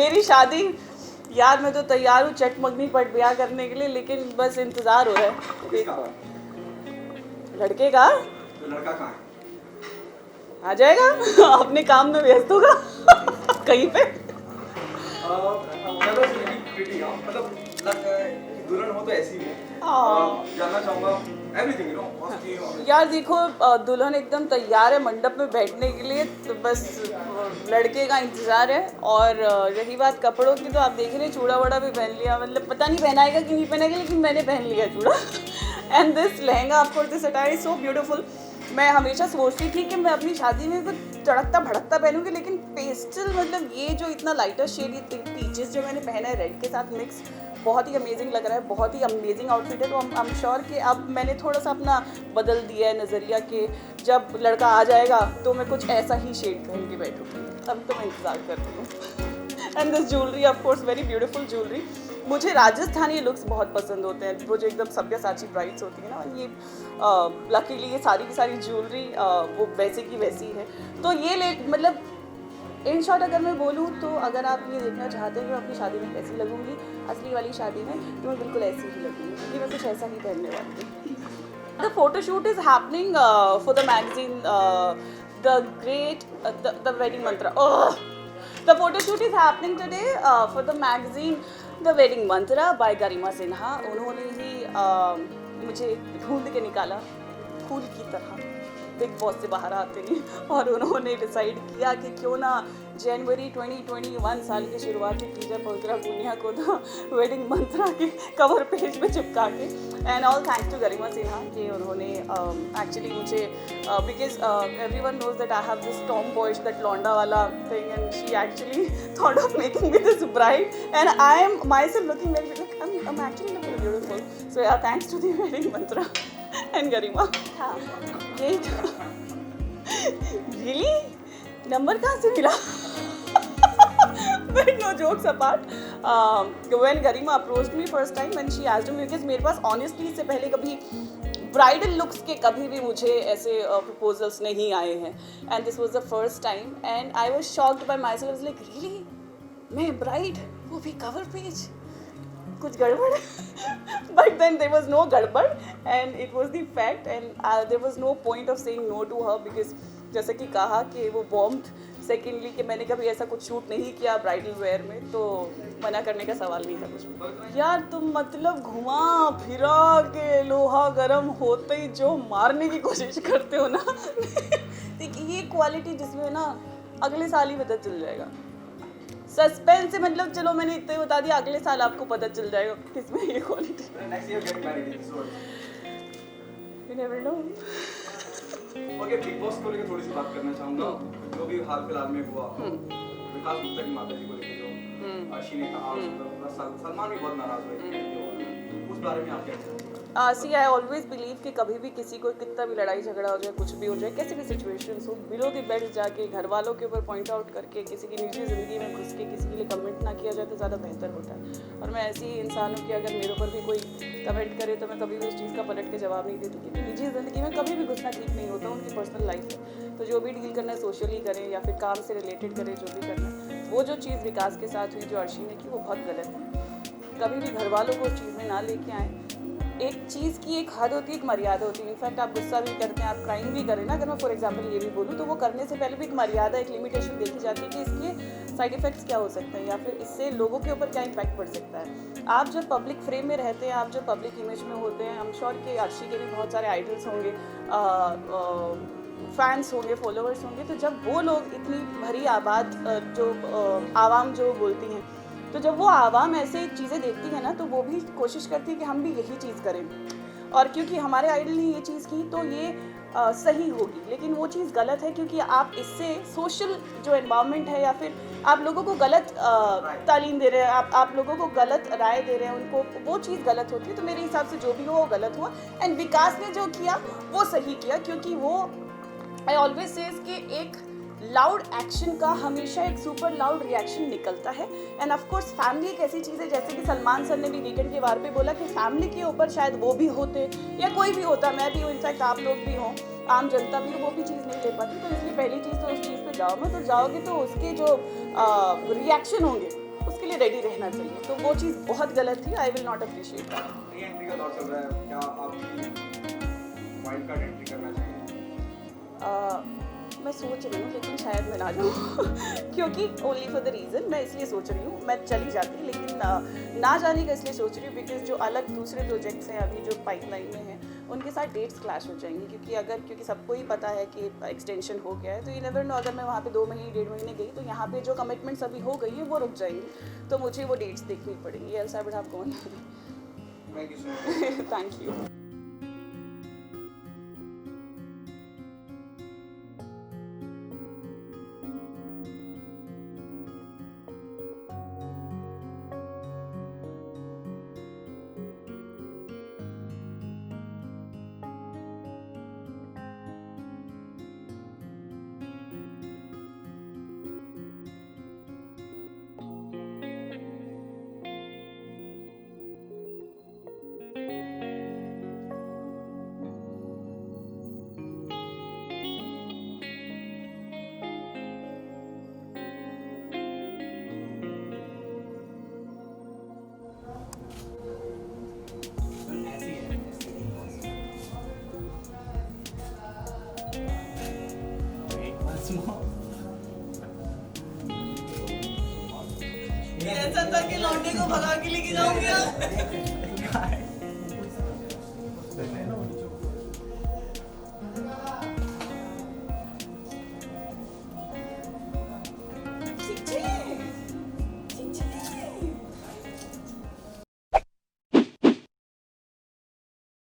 मेरी शादी यार, मैं तो तैयार हूँ चटमंगनी पट ब्याह करने के लिए, लेकिन बस इंतजार हो रहा है। देखो लड़के का, तो लड़का कहाँ है? आ जाएगा अपने काम में व्यस्त होगा कहीं पे। मतलब दुल्हन हो तो ऐसी हो, जानना चाहूँगा एवरीथिंग यू नो कॉस्ट्यूम। यार देखो, दुल्हन एकदम तैयार है मंडप में बैठने के लिए, तो बस लड़के का इंतजार है। और रही बात कपड़ों की, तो आप देख रहे हैं चूड़ा वड़ा भी पहन लिया, मतलब पता नहीं पहनाएगा कि नहीं पहनाएगा, लेकिन मैंने पहन लिया चूड़ा। And this lehenga, of course this attire is so beautiful. मैं हमेशा सोचती थी कि मैं अपनी शादी में कुछ चढ़कता भड़कता पहनूंगी, लेकिन पेस्टल, मतलब ये जो इतना लाइटर शेड, ये पीचेस जो मैंने पहना है रेड के साथ मिक्स, बहुत ही अमेजिंग लग रहा है, बहुत ही अमेजिंग आउटफिट है। तो आई एम श्योर कि अब मैंने थोड़ा सा अपना बदल दिया है नज़रिया, कि जब लड़का आ जाएगा तो मैं कुछ ऐसा ही शेड पहन के बैठूँगी। अब तो मैं इंतज़ार कर रही हूँ। And this jewellery, of course very beautiful jewellery. मुझे राजस्थानी लुक्स बहुत पसंद होते हैं, वो जो एकदम सब्यसाची ब्राइड्स होती है ना, ये लकीली ये सारी की सारी ज्वेलरी वो वैसे की वैसी है। तो ये ले, मतलब इन शॉर्ट अगर मैं बोलूँ तो, अगर आप ये देखना चाहते हैं कि मैं अपनी शादी में कैसी लगूंगी, असली वाली शादी में, तो मैं बिल्कुल ऐसी ही लगूंगी, क्योंकि मैं कुछ ऐसा ही पहनने वाली हूँ। The photoshoot is happening for the magazine the great the wedding Mantra. The photo shoot is happening today for the magazine The Wedding Mantra by गरिमा सिन्हा। उन्होंने ही मुझे ढूंढ के निकाला फूल की तरह बिग बॉस से बाहर आते ही, और उन्होंने डिसाइड किया कि क्यों ना जनवरी 2021 साल की शुरुआती टीजर पवित्रा पुनिया को द वेडिंग मंत्रा के कवर पेज पे चिपका के। And all thanks to Garima Sinha कि उन्होंने एक्चुअली मुझे, because everyone knows that I have this tomboys that लौंडा वाला thing, and she actually thought of making me this bride, and I am myself looking very I'm actually looking beautiful. So yeah, thanks to the wedding mantra and गरिमा। हाँ, यही really number कहाँ से मिला? But no jokes apart, when Garima approached me first time when she asked me, because मेरे पास honestly इससे पहले कभी bridal looks के कभी भी मुझे ऐसे प्रपोजल्स नहीं आए हैं, and this was the first time, and I was shocked by myself. I was like really, मैं ब्राइड, वो भी कवर पेज, कुछ गड़बड़ but then there was no गड़बड़, and it was the fact, and there was no point of saying no to her, because जैसे कि कहा कि वो बॉम्ब, सेकेंडली कि मैंने कभी ऐसा कुछ शूट नहीं किया ब्राइडल वेयर में, तो मना करने का सवाल नहीं था कुछ भी। यार तुम मतलब घुमा फिरा के लोहा गर्म होते ही जो मारने की कोशिश करते हो ना देखिए ये क्वालिटी जिसमें ना अगले साल ही पता चल जाएगा। सस्पेंस से मतलब, चलो मैंने इतना ही बता दिया, अगले साल आपको पता चल जाएगा किसमें ये quality. You never know. Okay, big boss को लेकर थोड़ी सी बात करना चाहूँगा। जो भी हाल फिलहाल में हुआ, विकास गुप्ता की माता जी को लेकर जो अर्शी ने कहा, सलमान भी बहुत नाराज हुए, उस बारे में आप क्या कहते हैं? सी आई ऑलवेज बिलीव कि कभी भी किसी को कितना भी लड़ाई झगड़ा हो जाए, कुछ भी हो जाए, कैसी भी सिचुएशंस हो, बिलो द बेल्ट जाके घर वालों के ऊपर पॉइंट आउट करके किसी की निजी ज़िंदगी में घुस के किसी के लिए कमेंट ना किया जाए तो ज़्यादा बेहतर होता है। और मैं ऐसी ही इंसान हूँ कि अगर मेरे ऊपर भी कोई कमेंट करे तो मैं कभी भी उस चीज़ का पलट के जवाब नहीं देती, क्योंकि निजी ज़िंदगी में कभी भी घुसना ठीक नहीं होता, उनकी पर्सनल लाइफ है। तो जो भी डील करना है सोशली करें या फिर काम से रिलेटेड करें, जो भी करना है। वो जो चीज़ विकास के साथ हुई, जो अर्शी ने की, वो बहुत गलत है। कभी भी घर वालों को उस चीज़ में ना लेके आएँ। एक चीज़ की एक हद होती है, एक मर्यादा होती है। इनफैक्ट आप गुस्सा भी करते हैं, आप क्राइम भी करें ना, अगर मैं फॉर एग्जांपल ये भी बोलूँ, तो वो करने से पहले भी एक मर्यादा, एक लिमिटेशन देखी जाती है कि इसके साइड इफ़ेक्ट्स क्या हो सकते हैं या फिर इससे लोगों के ऊपर क्या इम्पैक्ट पड़ सकता है। आप जब पब्लिक फ्रेम में रहते हैं, आप जब पब्लिक इमेज में होते हैं, आई एम श्योर कि अर्शी के भी बहुत सारे आइडल्स होंगे, फैंस होंगे, फॉलोअर्स होंगे, तो जब वो लोग इतनी भरी आबाद जो आवाम जो बोलती हैं, तो जब वो आवाम ऐसे चीज़ें देखती है ना, तो वो भी कोशिश करती है कि हम भी यही चीज़ करें, और क्योंकि हमारे आइडल ने ये चीज़ की तो ये सही होगी। लेकिन वो चीज़ गलत है, क्योंकि आप इससे सोशल जो एनवायरनमेंट है या फिर आप लोगों को गलत तालीम दे रहे हैं, आप लोगों को गलत राय दे रहे हैं, उनको वो चीज़ गलत होती है। तो मेरे हिसाब से जो भी हो वो गलत हुआ, एंड विकास ने जो किया वो सही किया, क्योंकि वो आई ऑलवेज सेज कि एक लाउड एक्शन का हमेशा एक सुपर लाउड रिएक्शन निकलता है। एंड ऑफ कोर्स फैमिली एक ऐसी चीज़ है, जैसे कि सलमान सर ने भी वीकेंड के वार पे बोला कि फैमिली के ऊपर शायद वो भी होते या कोई भी होता, मैं भी हूँ, इनफैक्ट आप लोग भी हों, आम जनता भी हो, वो भी चीज़ नहीं ले पाती। तो इसलिए पहली चीज़ तो उस चीज़ पे जाओ, तो जाओगे तो उसके जो रिएक्शन होंगे उसके लिए रेडी रहना चाहिए, तो वो चीज़ बहुत गलत थी। I will not appreciate that. Re entry का दौर चल रहा है, क्या आप वाइल्ड कार्ड एंट्री करना चाहिए? मैं सोच रही हूँ, लेकिन शायद मैं ना जाऊँ क्योंकि ओनली फॉर द रीज़न, मैं इसलिए सोच रही हूँ, मैं चली जाती, लेकिन ना जाने का इसलिए सोच रही हूँ बिकॉज जो अलग दूसरे प्रोजेक्ट्स हैं अभी जो पाइपलाइन में हैं उनके साथ डेट्स क्लैश हो जाएंगी, क्योंकि सबको ही पता है कि एक्सटेंशन हो गया है, तो यू नेवर नो, अगर मैं वहाँ पे 2 महीने 1.5 महीने गई तो यहाँ पे जो कमिटमेंट्स अभी हो गई है वो रुक जाएंगी, तो मुझे वो डेट्स देखनी पड़ेंगी। Else I would have gone. Thank you so much. Thank you. ऐसा था कि लौंडे को भगा के लेके जाऊंगी।